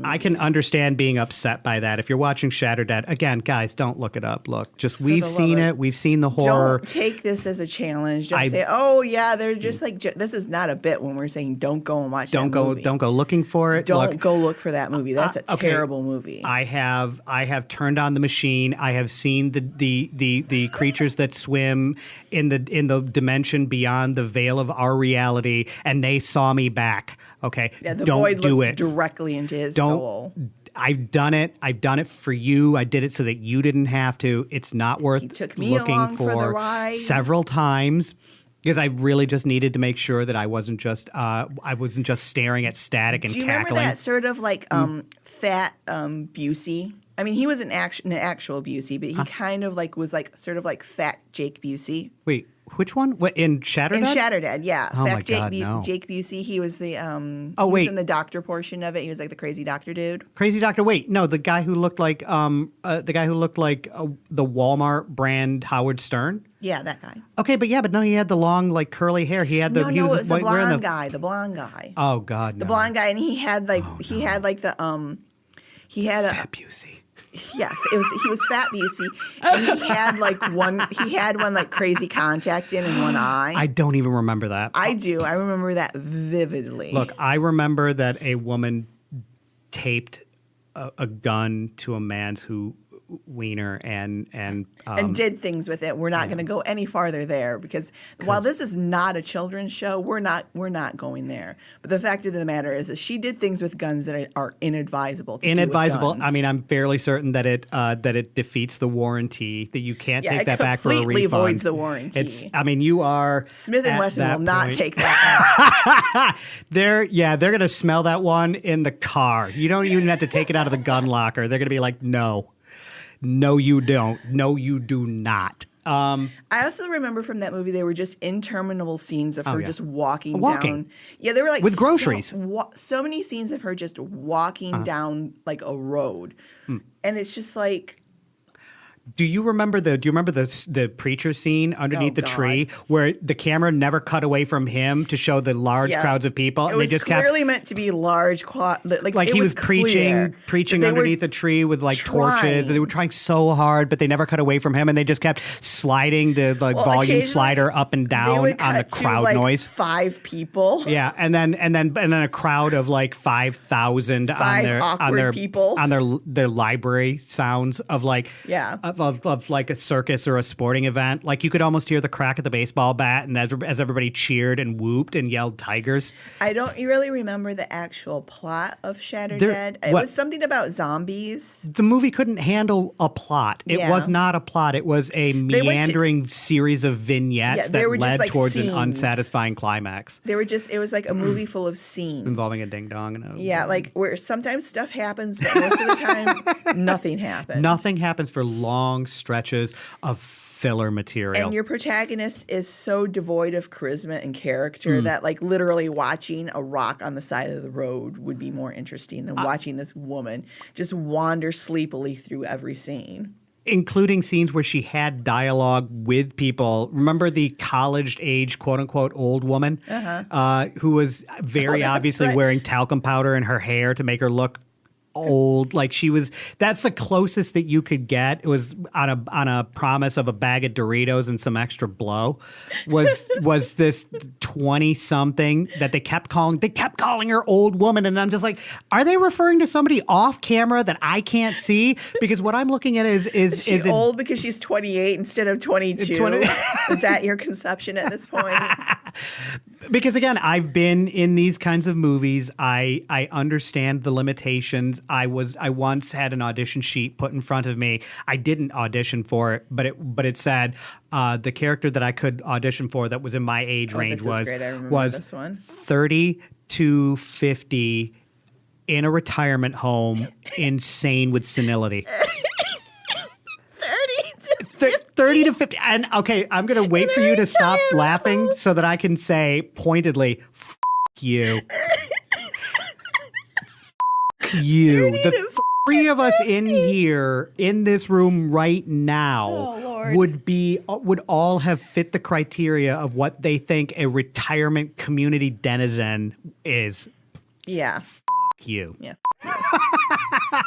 I can understand being upset by that. If you're watching Shatter Dead, again, guys, don't look it up. Look, just we've seen it. We've seen the horror. Don't take this as a challenge. Don't say, "Oh yeah, they're just like." This is not a bit when we're saying don't go and watch. Don't go looking for it. Don't go look for that movie. That's a terrible movie. I have turned on the machine. I have seen the creatures that swim in the dimension beyond the veil of our reality, and they saw me back. Okay, yeah, the don't void do looked it directly into his soul. I've done it. I've done it for you. I did it so that you didn't have to. It's not worth looking for the ride several times because I really just needed to make sure that I wasn't just staring at static and cackling. Do you cackling. remember that sort of like fat Busey? I mean, he was an actual Busey, but he kind of like was like sort of like fat Jake Busey. Wait, which one? What, in Shatter Dead? In Shatter Dead, yeah. Oh fat my God, no. Jake Busey. He was the he was in the doctor portion of it. He was like the crazy doctor dude. Crazy doctor. Wait, no, the guy who looked like the Walmart brand Howard Stern. Yeah, that guy. Okay, but no, he had the long like curly hair. He had the it was the blonde guy. The blonde guy. Oh God, no. The blonde guy, and he had like he had like the he had a fat Busey. Yeah, he was fat Busey, and he had one like crazy contact in one eye. I don't even remember that. I do. I remember that vividly. Look, I remember that a woman taped a gun to a man's wiener and did things with it. We're not going to go any farther there because while this is not a children's show, we're not going there. But the fact of the matter is that she did things with guns that are inadvisable. I mean, I'm fairly certain that it defeats the warranty. That you can't take that back for a refund. Completely voids the warranty. You are Smith and Wesson will not take that back. They're going to smell that one in the car. You don't even have to take it out of the gun locker. They're going to be like, no. No, you don't. No, you do not. I also remember from that movie, they were just interminable scenes of her just walking down. Yeah, they were like with groceries. So many scenes of her just walking down like a road, and it's just like. Do you remember the preacher scene underneath the tree where the camera never cut away from him to show the large crowds of people? It was clearly meant to be large, like he was preaching underneath the tree with like torches, and they were trying so hard, but they never cut away from him, and they just kept sliding the volume slider up and down on the crowd noise. 5 people, yeah, and then a crowd of like 5,000 on their library sounds of like Of like a circus or a sporting event. Like you could almost hear the crack of the baseball bat, and as everybody cheered and whooped and yelled tigers. I don't really remember the actual plot of Shatter Dead. It was something about zombies. The movie couldn't handle a plot. It was not a plot. It was a meandering series of vignettes that led towards an unsatisfying climax. It was like a movie full of scenes. Involving a ding-dong. Like where sometimes stuff happens, but most of the time, nothing happens. Nothing happens for long stretches of filler material. And your protagonist is so devoid of charisma and character that like literally watching a rock on the side of the road would be more interesting than watching this woman just wander sleepily through every scene. Including scenes where she had dialogue with people. Remember the college-age, quote-unquote, old woman who was very obviously wearing talcum powder in her hair to make her look old, like she was. That's the closest that you could get. It was on a promise of a bag of Doritos and some extra blow. Was this 20-something that they kept calling her old woman, and I'm just like, are they referring to somebody off camera that I can't see? Because what I'm looking at is she old because she's 28 instead of 22. Is that your conception at this point? Because again, I've been in these kinds of movies. I understand the limitations. I once had an audition sheet put in front of me. I didn't audition for it, but it said the character that I could audition for that was in my age range was 30 to 50 in a retirement home, insane with senility. 30 to 50. And okay, I'm going to wait for you to stop laughing so that I can say pointedly, F you. F you. The 3 of us in here, in this room right now, would all have fit the criteria of what they think a retirement community denizen is. Yeah. F you. Yeah. you.